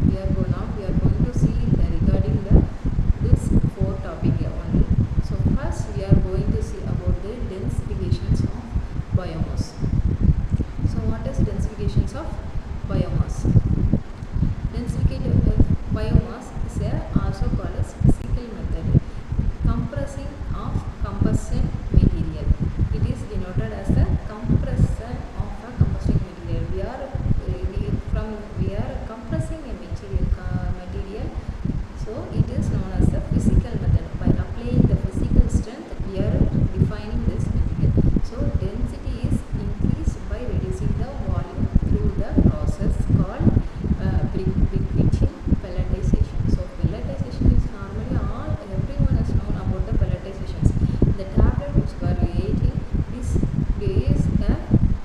we are going to see regarding this four topic only. So first we are going to see about the densifications of biomass. So what is densifications of biomass? Densification of biomass is also called as physical method compressing of combustion material. It is denoted as the compression of a combusting material. We are compressing a material, so it is known as the physical method. By applying the physical strength, we are defining this material. So density is increased by reducing the volume through the process called briquetting pelletization. So pelletization is normally everyone has known about the pelletizations. The tablet which we are creating is a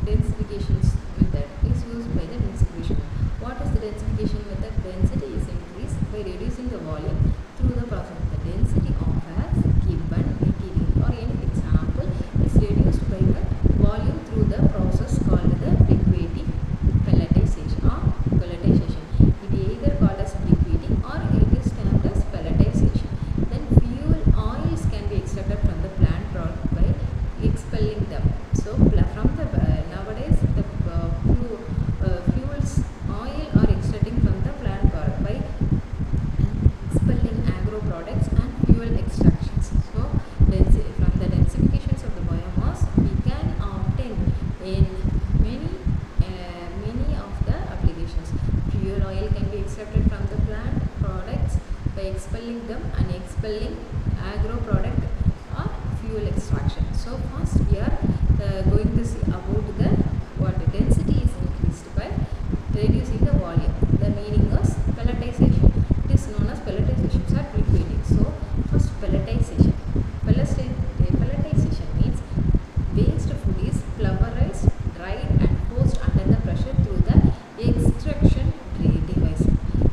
densification method is used by the densification. What is the densification method? Density is increased by reducing the volume through the process. The density of a given material or any example is reduced by the volume through the process called the briquetting pelletization or pelletization. It is either called as briquetting or it is termed as pelletization. Then fuel oils can be extracted from the plant product by expelling them. So from the nowadays the fuels oil are extracting from the plant product by expelling agro products and fuel extractions. So from the densifications of the biomass we can obtain in many of the applications. Fuel oil can be extracted from the plant products by expelling them and expelling agro product or fuel extraction. So first we are going to see about the what density is increased by reducing the volume. The meaning is pelletization. It is known as pelletization or briquetting. So first pelletization. Pelletization means waste food is pulverized, dried and forced under the pressure through the extraction device.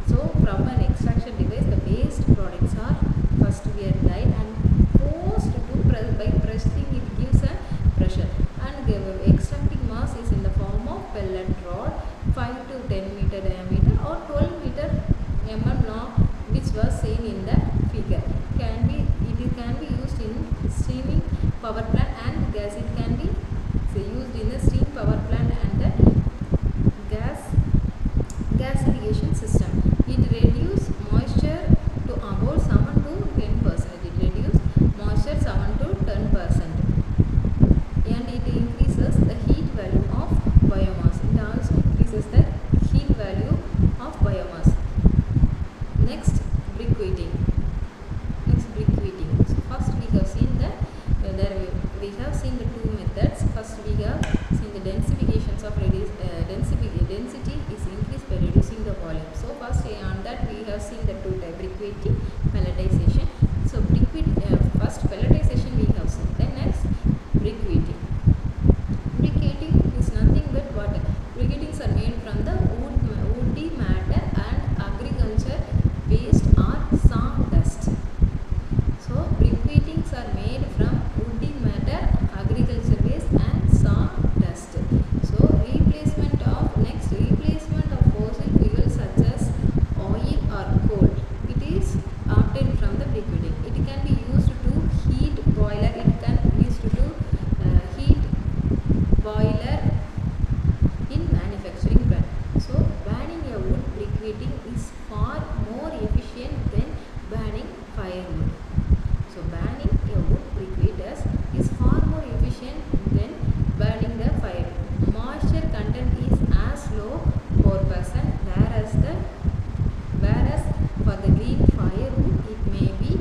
So from an extraction device the waste products are first we are dried and forced to press. By pressing it gives a pressure, and the extracting mass is in the form of pellet rod 5 to 10 meter diameter or 12 meter long, which was seen in the figure. It can be used in steaming power plant and gas. It can be used in the steam power plant and the gas irrigation system. It reduces moisture to about 7 to 10%. It reduces moisture 7 to 10%, and it increases the heat value of biomass. It also increases the heat value of biomass. Next, briquetting. So first we have seen we have seen the two methods. First we have seen the densifications of density is increased by reducing the volume. So first on that we have seen the two types, briquetting, pelletization. So first pelletization we have seen. Then next briquetting. Briquetting is nothing but what? Briquettings are made from the woody matter and agriculture waste or sawdust. So briquettings are made from woody matter, agriculture waste and sawdust. So replacement of fossil fuels such as oil or coal. It is obtained from the briquetting. It can be used to heat boiler. It can be used to heat boiler in manufacturing plant. So burning a wood briquetting is far more efficient than burning firewood. So burning a wood briquetters is far more efficient than burning the fire. Moisture content is as low 4%, whereas for the green firewood it may be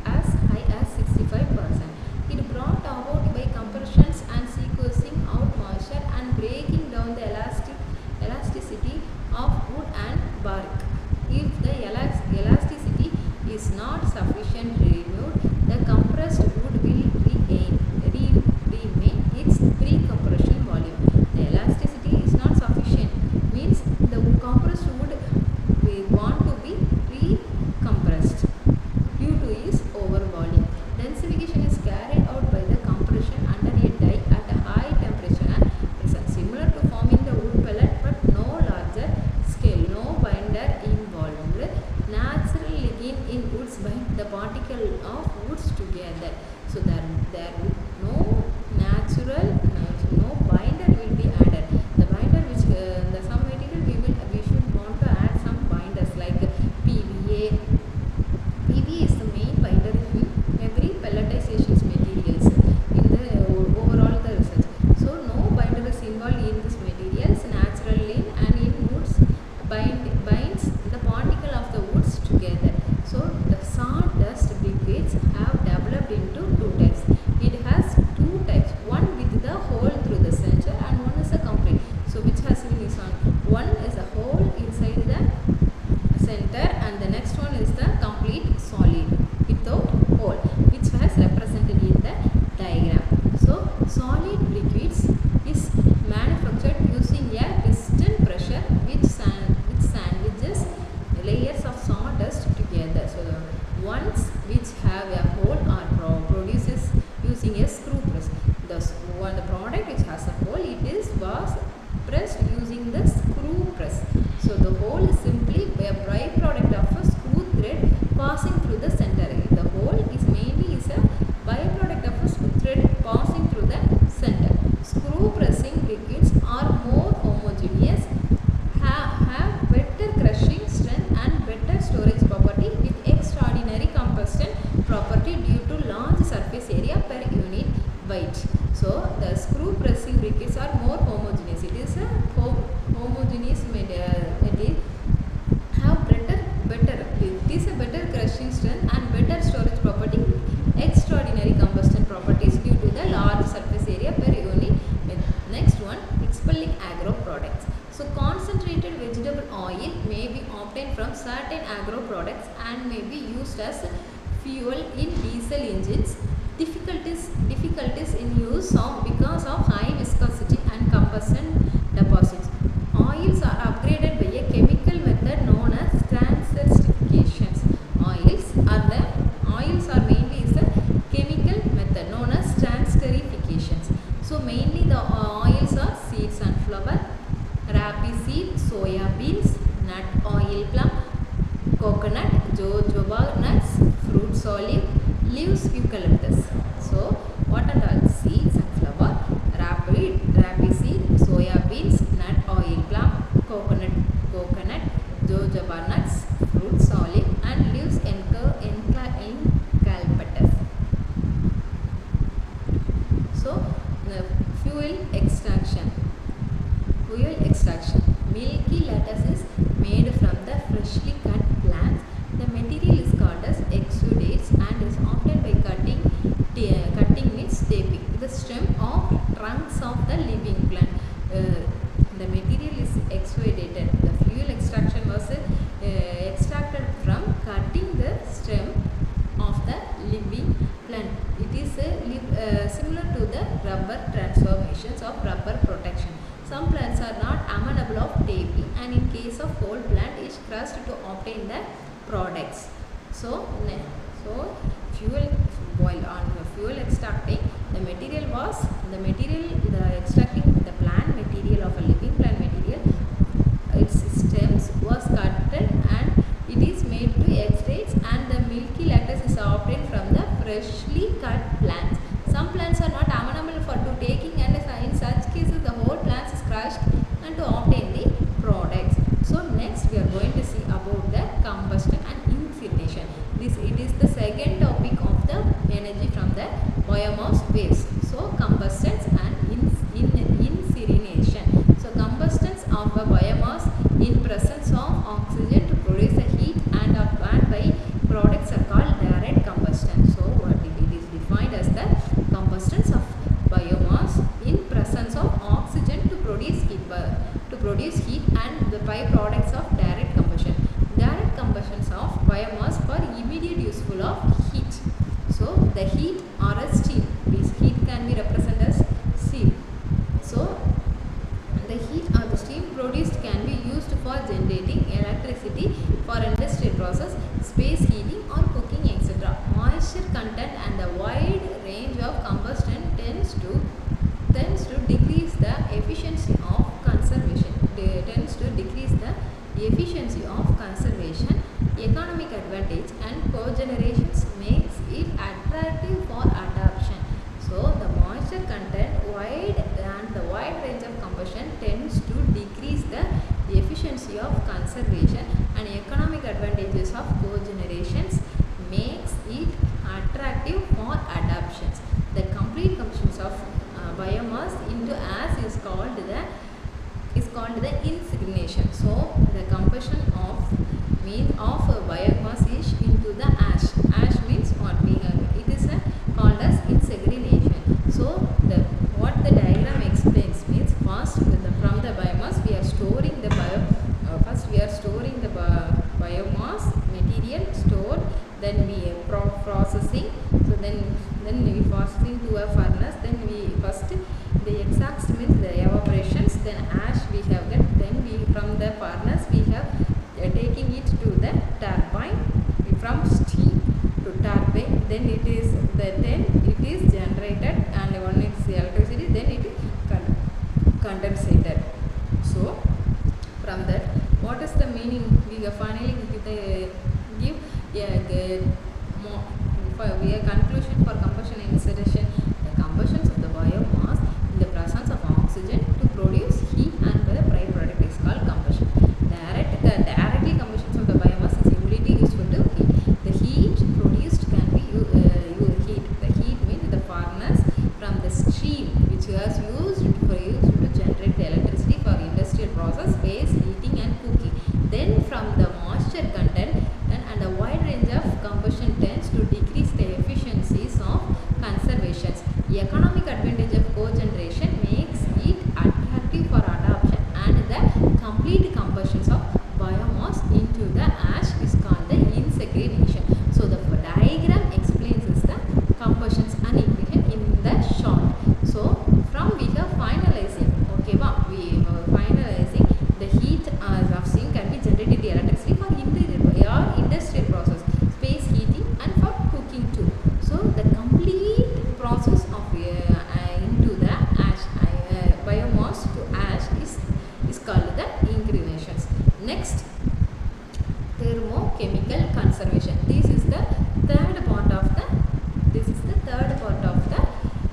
as high as 65%. It brought about by compressions and squeezing out moisture and breaking down the elasticity of wood and bark. If the elasticity is not sufficiently removed, the compressed wood will remain its pre-compression volume. The elasticity is not sufficient means the compressed wood will want to be pre-compressed due to its over volume. Densification is carried out by the compression under a die at a high temperature and pressure, similar to forming the wood pellet but no larger scale. No binder in PV is the main binder in every pelletization materials in the overall the research. So no binder is involved in this materials naturally, and in woods binds the particle of the woods together. So the sawdust liquids have developed into two types. It has two types, one with the hole through the center and one is a complete. So which has been is on one is a hole inside the center and the next one is the complete solid without hole, which was represented in the diagram. So solid liquids is manufactured using a piston pressure which sandwiches layers of sawdust together. So the ones which have a hole are produces using a screw press. The product which has a hole, was pressed using the screw press. So the hole is simply a byproduct of a screw thread passing through the center. The hole is mainly a byproduct of a screw thread passing through the center. Screw pressing liquids are more homogeneous, have better crushing strength and better storage property with extraordinary combustion property due to large surface area per unit weight. So the screw pressing liquids are more homogeneous. It is a homogeneous material, have better it is a better crushing strength and better storage property with extraordinary combustion properties due to the large surface area per unit. Next one, expelling agro products. So concentrated vegetable oil may be obtained from certain agro products and may be used as fuel in diesel engines. Difficulties in use because of high viscosity and combustion deposits. Oils are upgraded by a chemical method known as transesterification. Oils are mainly is a chemical method known as transesterification. So mainly the oils are seed sunflower, rapeseed, soya beans, nut oil plum, coconut, jojoba nuts, fruits olive, leaves eucalyptus. So what are the seeds? Sunflower, rapeseed, soya beans, nut oil plum, coconut, jojoba nuts, fruits olive and leaves eucalyptus. So the fuel extraction. Milky latex is made from the freshly cut plants. The material is called as exudates and is obtained by cutting its taping the stem of trunks of the living plant. The material is exudated. The fuel extraction was extracted from cutting the stem of the living plant. It is similar to the rubber transformations of rubber protection. Some plants are not amenable of taping, and in case of whole plant is crushed to obtain the products. So fuel extracting the extracting the plant material of a living plant material, its stems was cut and it is made to exudates, and the milky latex is obtained from the freshly cut plants. Some plants are not amenable for taking, and in such cases the whole plant is crushed and to obtain the products. So next we are going to see about the combustion and incineration. It is the second topic of the energy from the biomass waste. So combustions and incineration. So combustions of a biomass in presence of oxygen to produce a heat and by products are called direct combustion. So what it is defined as the combustions of biomass in presence of oxygen to produce heat and the byproducts of direct combustion. Direct combustions of biomass for immediate useful of heat. So the heat or a steam. This heat can be represented as steam. So the heat or the steam produced can be used for generating electricity for industrial process, space heating or cooking, etc. Moisture content and the wide range of combustion tends to decrease the efficiency of conservation. Economic advantage and cogenerations makes it attractive for adoption. So the moisture content the wide range of combustion tends to decrease the efficiency of conservation, and economic advantages advantages of cogenerations makes it attractive for adoptions. The complete combustion of biomass into ash is called the incineration. So the combustion of biomass is into the ash. Ash means what it is called as incineration. So what the diagram explains means first from the biomass we are storing the biomass material stored, then we processing. So then we processing to a furnace, then we first the exhaust means the evaporations, then ash we have that, then we from the furnace we have taking it to the turbine, from steam to turbine, then it is generated, and when it's electricity then it is condensated. So from that what is the meaning? We have finally give we have conclusion for combustion and incineration. The combustions of the biomass in the presence of oxygen to produce heat, and the byproduct is called combustion. Directly combustions of the biomass is utility useful to heat. The heat produced can be heat. The heat means the furnace from the steam which was used to generate the electricity for industrial process, waste heating and cooking. Then from the moisture content and a wide range of combustion tends to decrease the efficiencies of conservation. The economic advantage of cogeneration makes it attractive for adoption, and the complete combustions of biomass into the ash is called the incineration. So the diagram explains the combustions and ignition in the short. So from we are finalizing, okay, we are finalizing the heat of steam can be generated the electricity for industrial process, space heating and for cooking too. So the complete process of into the ash biomass to ash is called the inclinations. Next, thermochemical conservation. This is the third part of the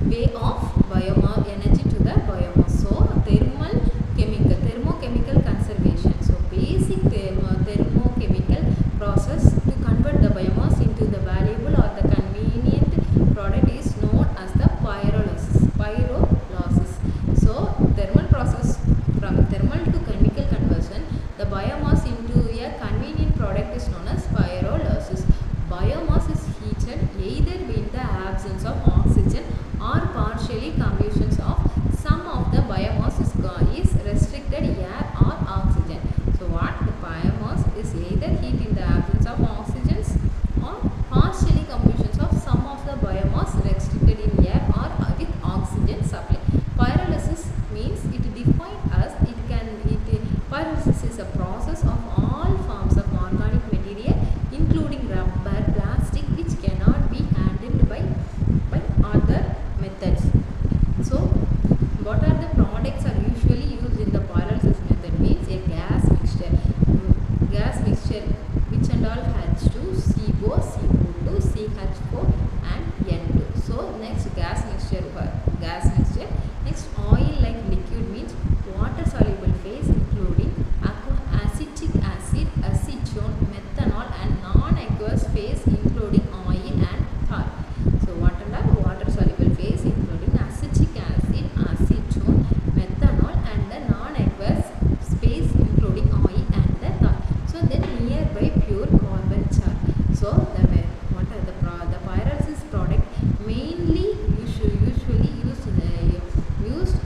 way of biomass energy to the biomass. So thermochemical conservation. So basic thermochemical process to convert the biomass into the valuable or the convenient product is known as the pyrolysis. So thermal process, from thermal to chemical conversion, the biomass into a convenient product is known as pyrolysis. Biomass is heated either in the absence of oxygen or partially combustions of some of the biomass is restricted air or oxygen. So what the biomass is either heat in the absence of oxygen or partially combustions of some of the biomass restricted in air or with oxygen supply. Pyrolysis means it defined as pyrolysis is a process of all forms of organic material including rubber, plastic, which cannot be handled by other methods. So what are the products are usually used in the pyrolysis method? Means a gas mixture which and all H2, CO, CO2, CH4 and N2. So next gas mixture. Next oil like liquid means water soluble phase including acetic acid, acetone, methanol and non-aqueous phase including oil and tar. So what and all water soluble phase including acetic acid, acetone, methanol and the non-aqueous space including oil and the tar. So then nearby pure carbon char. So what are the pyrolysis product mainly usually used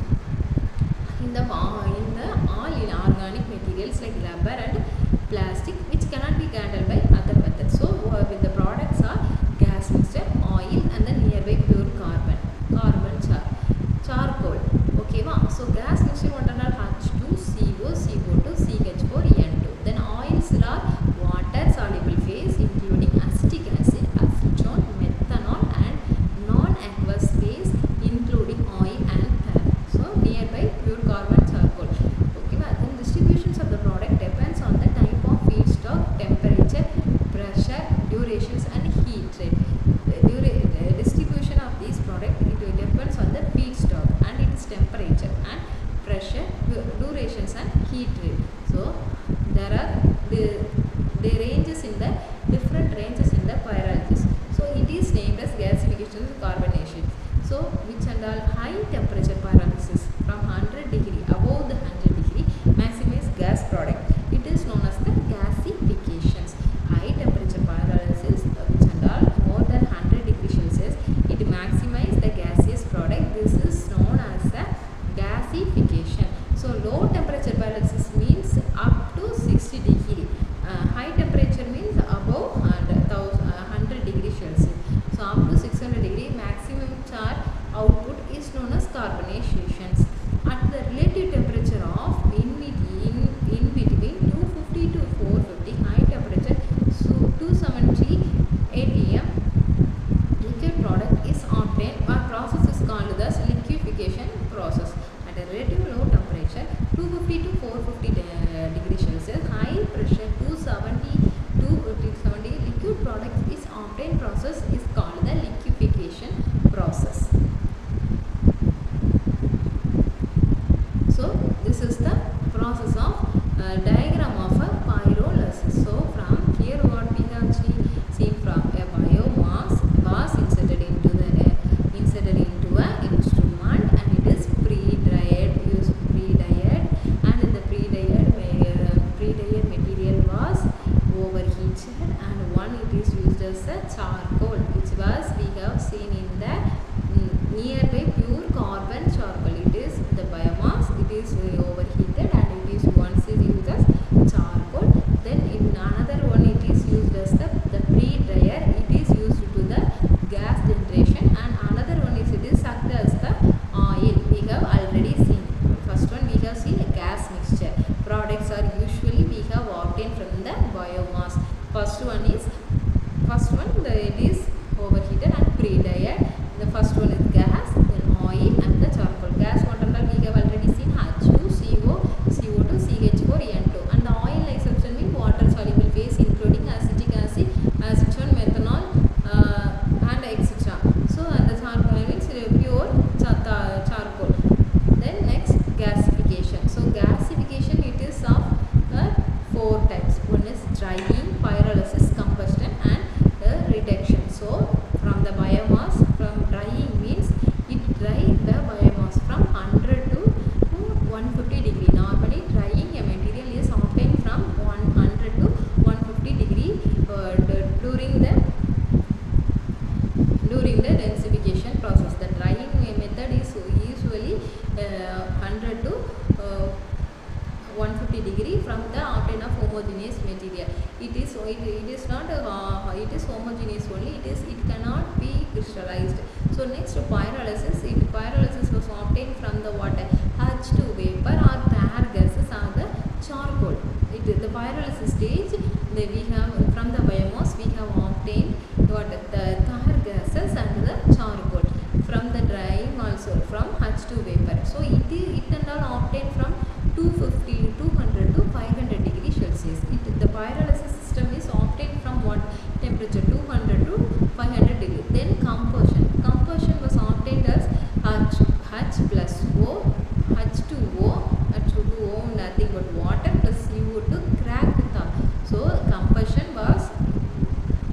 in the all inorganic materials like rubber and plastic which cannot be handled by other methods. So with the products are gas mixture, oil and the nearby pure carbon charcoal. Okay, so gas mixture what are H2, CO, CO2, CH4, N2. Then oils are water soluble phase including acetic acid, acetone, methanol and non-aqueous phase including oil and tar. So nearby pure carbon charcoal. Okay, then distributions of the product depends on the type of feedstock, temperature, pressure, durations and heat rate. The distribution of these products it depends on the feedstock and its temperature and pressure, durations and heat rate. So there are one it is used as a charcoal, which was we have seen in the nearby pure carbon charcoal. It is the biomass, it is overheated and it is once is used as charcoal. Then in another one it is used as the pre-dryer, it is used to the gas generation, and another one is it is sucked as the oil. We have already seen. First one we have seen a gas mixture. Products are usually we have obtained from the biomass. First one it is overheated and pre-dryer. The first one is gas, then oil and the charcoal. Gas what and all we have already seen, H2CO, CO2, CH4, N2. And the oil like substance means water soluble phase including acetic acid, acetone, methanol and etc. So and the charcoal means pure charcoal. Then next gasification. So gasification it is of 4 types. One is drying, pyrolysis, combustion and reduction. So from the biomass, from drying means it dry the biomass from 100 to 150 degree. Normally drying a material is obtained from 100 to 150 degree during the densification process. The drying method is usually 100 to 150 degree from the obtain of homogeneous material. It is not it is homogeneous only. It cannot be crystallized. So next pyrolysis. Pyrolysis was obtained from the water, H2 vapor or tar gases or the charcoal. The pyrolysis stage we have from the biomass we have obtained what the tar gases and the charcoal. From the drying also from H2 vapor. So it and all obtained from 200 to 500 degrees Celsius. The pyrolysis system is obtained from what temperature, 200 to 500 degrees. Then combustion. Combustion was obtained as H plus O, H2O, nothing but water plus CO2 cracked tar. So combustion was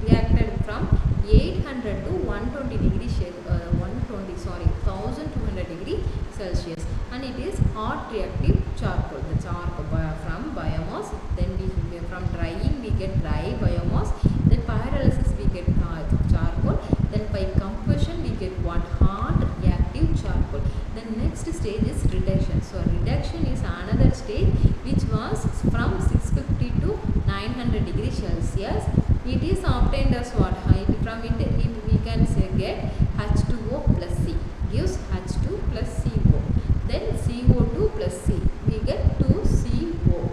reacted from 800 to 120 degrees 1200 degrees Celsius, and it is hot reactive charcoal. The charcoal from biomass, then from drying we get dry biomass, then pyrolysis we get charcoal, then by combustion we get what hot reactive charcoal. The next stage is reduction. So reduction is another stage which was from 650 to 900 degrees Celsius. It is obtained as what? From it we can say get H2O plus C gives H2 plus CO. Then CO2 plus C we get 2CO.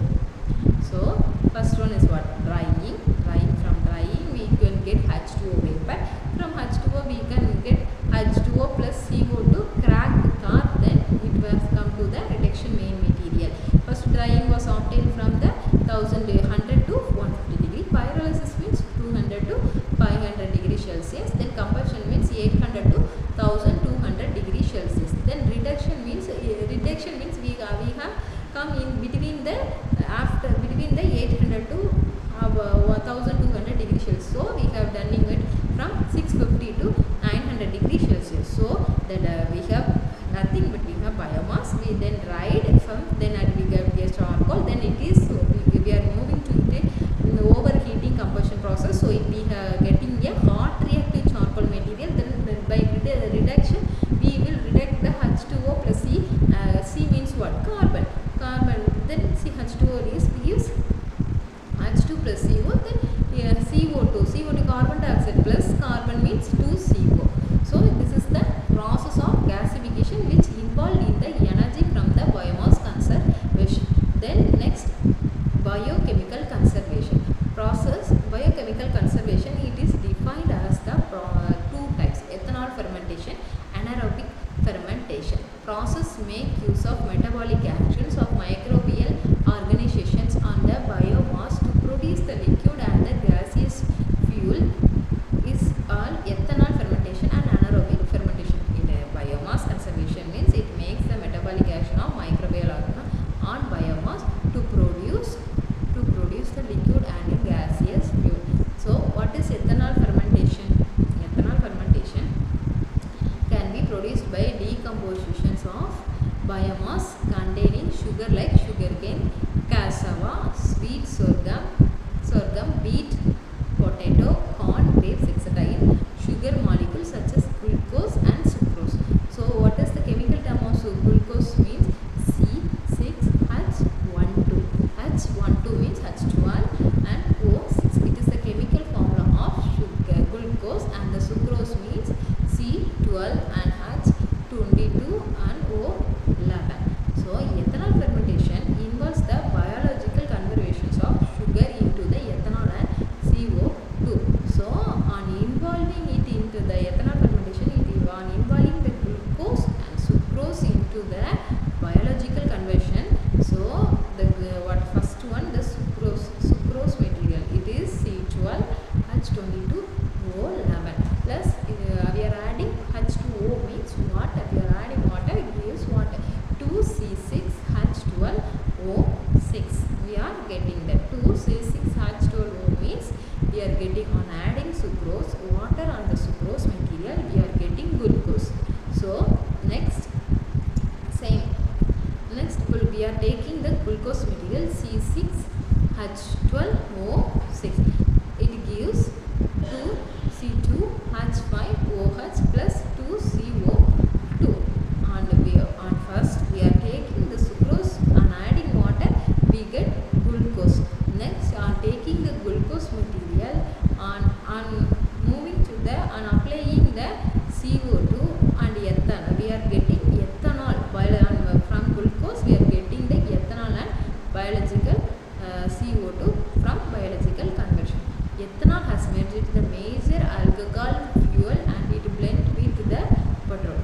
So first one is what? Drying. From drying we can get H2O vapor. From H2O we can get H2O plus CO2 cracked tar. Then it was come to the reduction main material. First drying was obtained from the 100 to 150 degree. Pyrolysis means 200 to 500 degrees Celsius. Then combustion means 800 to 1200 degrees Celsius. Then reduction means we have come in between the 800 to 1200 degrees Celsius. So we have done it from 650 to 900 degrees Celsius. So that we have nothing but we have biomass. We then dried from then we get charcoal. Then it is we are moving to it in the overheating combustion process. So we are getting a hot reactive charcoal material. Then by reduction we will reduct the H2O plus C. C means what? Carbon. Then H2O gives H2 plus CO. Then CO2 carbon dioxide plus carbon means 2CO. So this is the process of gasification which involved in the energy from the biomass conservation. Then next biochemical conservation process. Biochemical conservation, it is defined as the two types: ethanol fermentation, anaerobic fermentation. Process make use of metabolic actions of microbial organizations on the biomass to produce the liquid and the gaseous fuel is all ethanol fermentation and anaerobic fermentation. In biomass conservation means it makes the metabolic action of microbial organism on biomass to produce the liquid and the gaseous fuel. So what is ethanol fermentation? Ethanol fermentation can be produced by decompositions of biomass containing sugar like sugarcane, cassava, sweet sorghum, wheat, potato, glucose material on moving to the and applying the CO2 and ethanol. We are getting ethanol from glucose. We are getting the ethanol and biological CO2 from biological conversion. Ethanol has made it the major alcohol fuel and it blend with the petrol.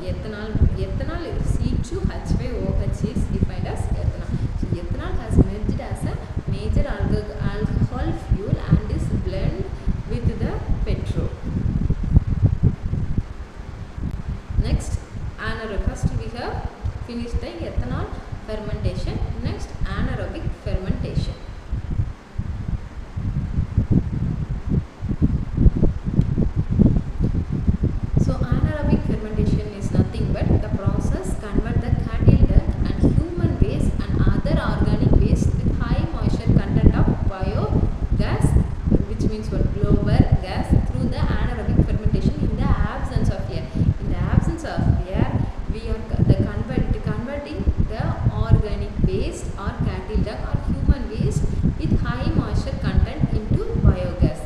Ethanol is C2H5OH is defined as ethanol. So ethanol has merged as a major alcohol fuel and is blend with the petrol. Next, first we have finished the ethanol fermentation. Next, anaerobic fermentation. So anaerobic fermentation is nothing but the process convert the cattle dung and human waste and other organic waste with high moisture content of biogas, which means what, blower gas, through the anaerobic fermentation in the absence of air. In the absence of air, we are converting the organic waste or cattle dung or human waste with high moisture content into biogas.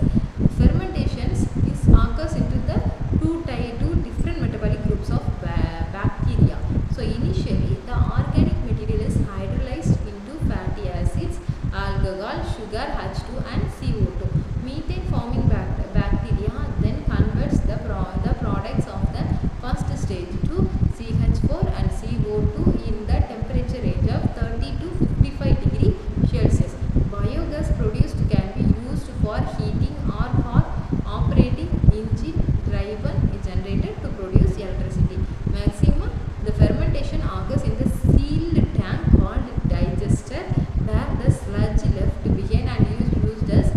Fermentations occurs into the two different metabolic groups of bacteria. So initially the organic material is hydrolyzed into fatty acids, alcohol, sugar, H2 and CO2. Methane forming bacteria then converts the products of the first stage to CH4 and CO2 in the temperature range of 30 to 55 degree Celsius. Biogas produced can be used for heating or for operating engine driven generator to produce electricity. Maximum the fermentation occurs in the sealed tank called digester, where the sludge left behind and used as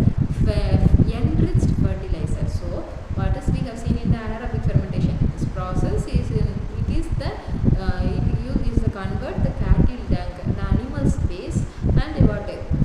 enriched fertilizer. So what is we have seen in the anaerobic fermentation? This process is convert the cattle dung, the animal's waste and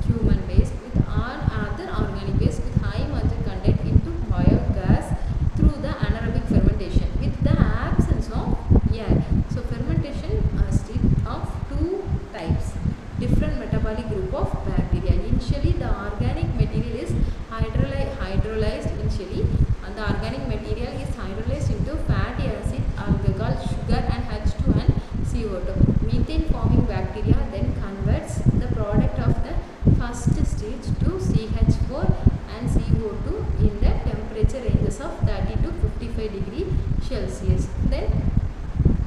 human waste with other organic waste with high moisture content into biogas through the anaerobic fermentation with the absence of air. So fermentation is of two types, different metabolic group of bacteria. Initially the organic material is hydrolyzed initially, and the organic material is hydrolyzed into fatty acid, alcohol, sugar and H2 and CO2. Methane forming bacteria then converts the product of the first stage to CH4 and CO2 in the temperature ranges of 30 to 55 degree Celsius. Then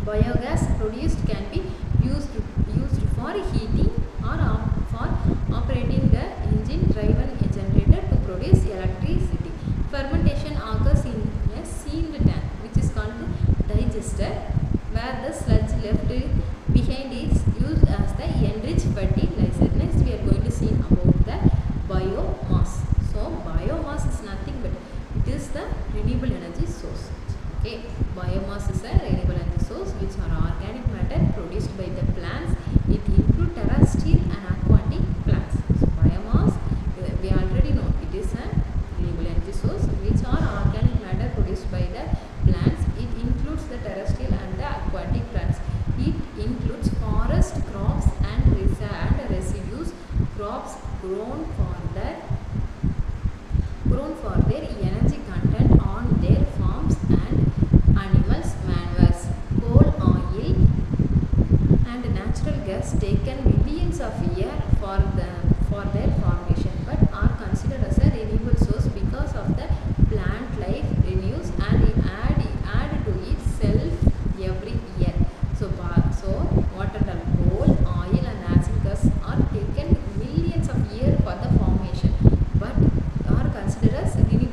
biogas produced can be used for heating or for operating the engine driven generator to produce electricity. Fermentation occurs in a sealed tank which is called the digester, where the sludge left behind is used as the enriched fertilizer. Next we are going to see about the biomass. So biomass is nothing but it is the renewable energy source. Okay, biomass is a renewable energy source which are organic matter produced by the plants. It includes terrestrial and aquatic plants. So biomass, we already know it is a renewable energy source which are organic matter produced by the plants. It includes the terrestrial and the aquatic plants. It includes forest crops and residues crops grown for their energy content on their farms and animals manures. Coal, oil and natural gas taken millions of years for their formation, but are considered as a renewable source because of the plant life renews and it add to itself every year. So what are the coal, oil and natural gas are taken millions of years for the formation, but are considered as renewable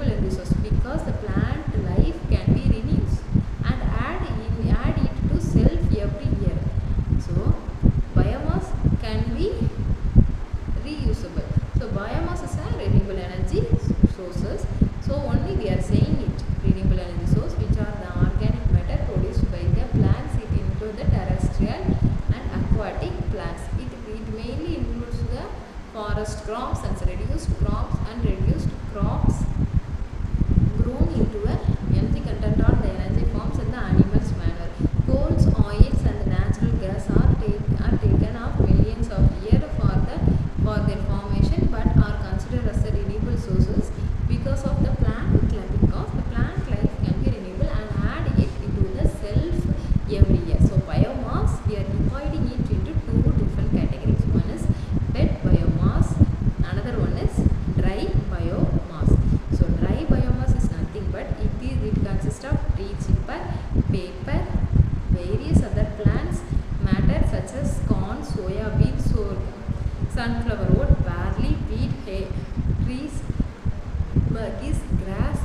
Burgess, grass,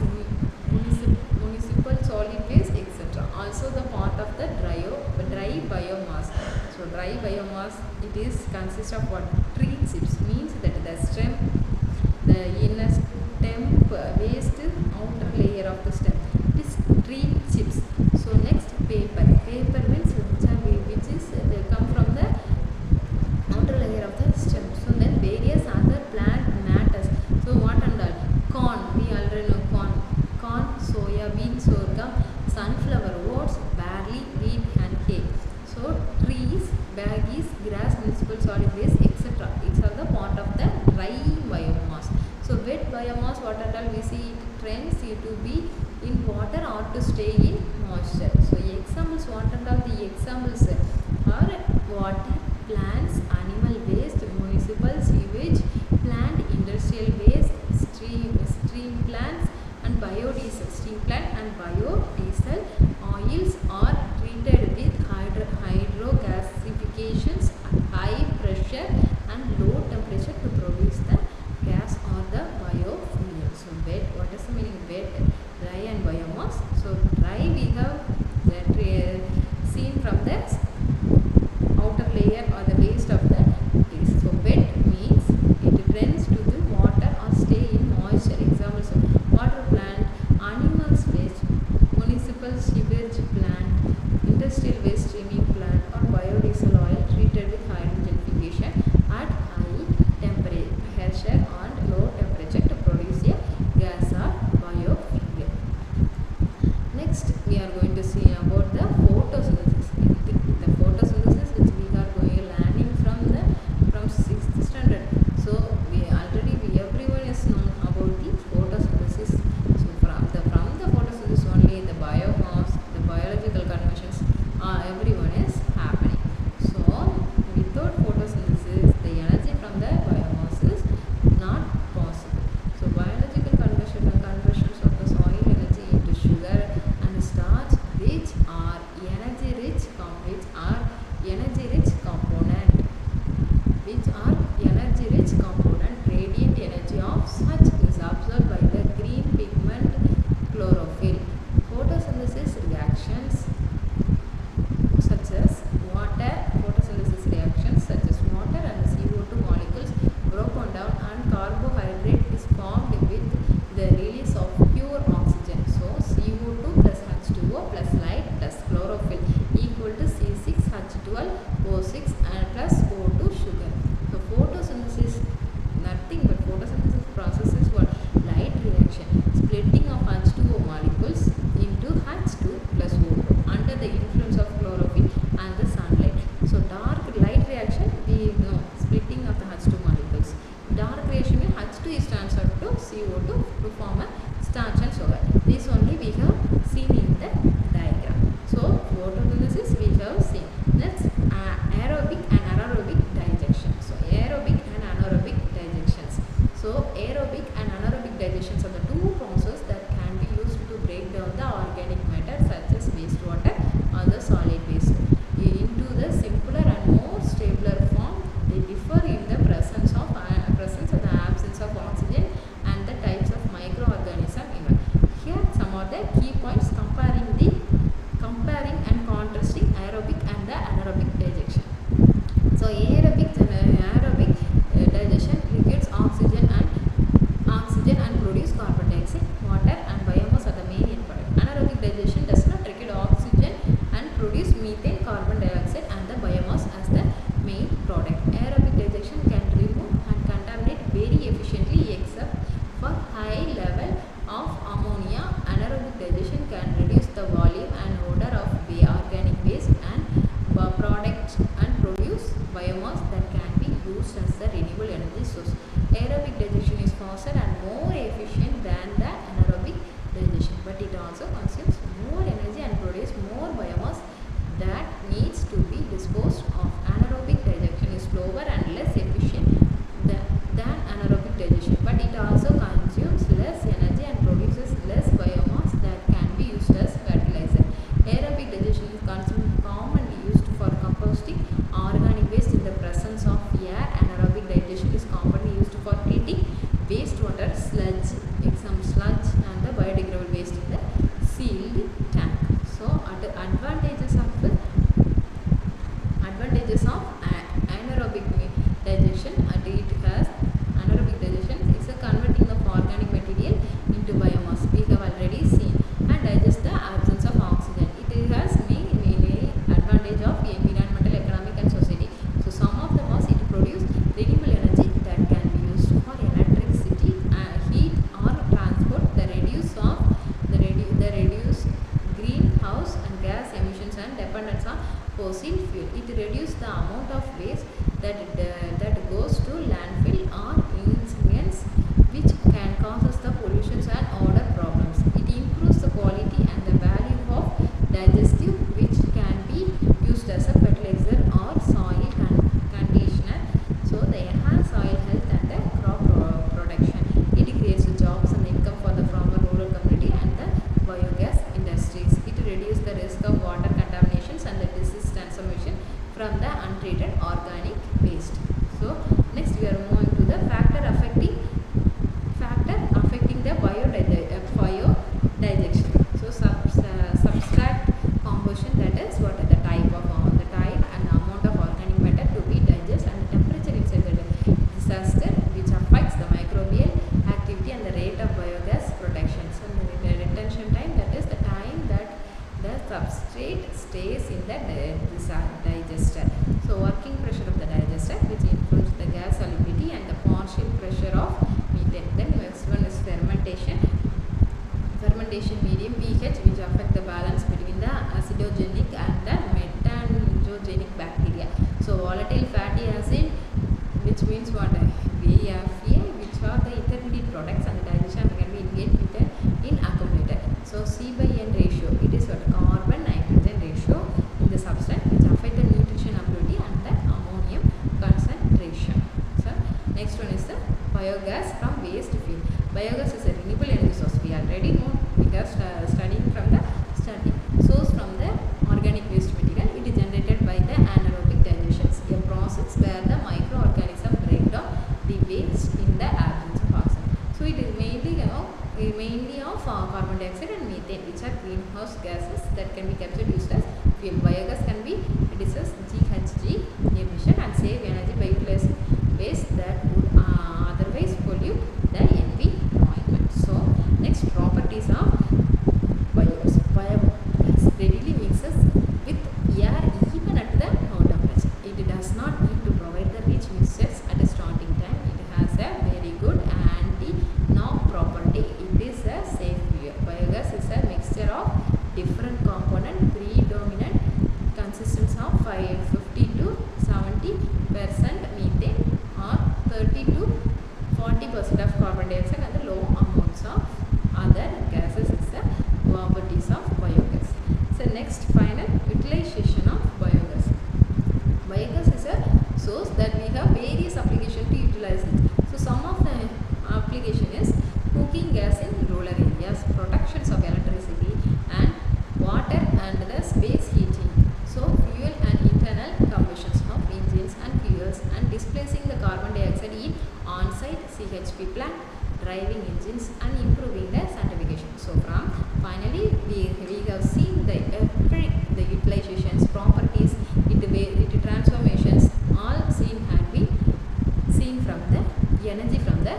municipal solid waste, etc. Also the part of the dry biomass. So dry biomass, it is consists of what? Tree chips, means that the stem, the inner stem waste, outer layer of the stem. It is tree chips. So next, paper. Paper means which is they come from the outer layer of the stem. So then various other plant matters. So what and all? Corn, we already know corn, soya bean, sorghum, sunflower, oats, barley, wheat and hay. So trees, baggies, grass, municipal solid waste, etc. It's all the part of the dry biomass. So wet biomass, what and all we see, it trends to be in water or to stay in moisture. So examples, what and all the examples are water, plants, animal waste, municipal sewage, plant, industrial waste, stream plants and biodiesel. Steam plant and biodiesel. Oils are treated with hydrogasifications, high pressure and low temperature to produce the gas or the biofuel. So wet, what is the meaning wet, dry and biomass? So dry we have that seen from the outer layer or the waste of the trees. So wet means it trends to the water or stay in moisture. Examples of water plant, animals waste, municipal sewage plant, industrial waste streaming plant or biodiesel oil treated with hydrogenification at high temperature and low temperature to produce a gas or biofuel. Next we are going to see about the photosynthesis. The photosynthesis which we are going learning from 6th standard. So everyone is known about the photosynthesis. So from the photosynthesis only the biomass, the biological conversions, everyone is happening. So without photosynthesis, the energy from the biomass is not possible. So biological conversions of the soil energy into sugar and starch, which some sludge and the biodegradable waste in the sealed tank. So advantages of anaerobic digestion. It has anaerobic digestion is a converting of organic material into biomass. We have already seen, and digest the absence of oxygen. It has mainly advantage of environmental, economic and society. So some of the was it produce renewable energy that can be used for electricity, heat or transport. The reduce greenhouse and gas emissions and dependence on fossil fuel. It reduces the amount of waste that goes to landfill or incinerations, which can cause us the pollutions and odor problems. It improves the quality and the value of digestive, which can be used as a fertilizer or soil conditioner. So they enhance soil health and the crop production. It creates jobs and income for the farmer, rural community and the biogas industries. It reduces the risk of water contaminations and the disease transmission from the untreated organic waste. So next we are moving to the factor affecting the biodigestion. So substrate composition, that is what the type and amount of organic matter to be digested, and temperature inside the disaster, which affects the microbial activity and the rate of biogas production. So the retention time, that is the time that the substrate stays in the digester. So working pressure of the digester, which includes the gas solubility and the partial pressure of methane. Then next one is fermentation medium pH, which affect the balance between the acidogenic and the methanogenic bacteria. So volatile fatty acid, which means what? VFA, which are the intermediate products, and the digestion can be engaged with in accumulator. So C/N ratio, it is what? Carbon nitrogen ratio in the substance, which affect the nutrition ability and the ammonium concentration. So next one is the biogas from waste fuel. Biogas is a renewable energy source. We already know, we have studying from the source from the organic waste material. It is generated by the anaerobic digestion, a process where the microorganisms break down the waste in the absence of oxygen. So it is mainly of carbon dioxide and methane, which are greenhouse gases that can be captured used as fuel. Biogas can be reduces GHG emission and save energy by utilizing waste that would otherwise pollute the environment. So next, properties of biogas. Biogas readily mixes with air even at the low temperature. It does not need to provide the rich mixtures at a starting time. It has a very good anti-knock property. It is a safe fuel. Biogas is a mixture of different components, predominant consistence of 50 to 70% methane or 30 to 40% of carbon dioxide, and the low amounts of other gases is the properties of biogas. So next, final utilization of biogas. Biogas is a source that we have various applications to utilize it. So some of the application is cooking gas in rural areas, protections of electricity and water and the space heating. So fuel and internal combustions of engines and fuels, and displacing the carbon dioxide in on-site CHP plant, driving engines, and improving the certification. So from finally we have seen the utilizations, properties, it transformations, all had been seen from the energy from the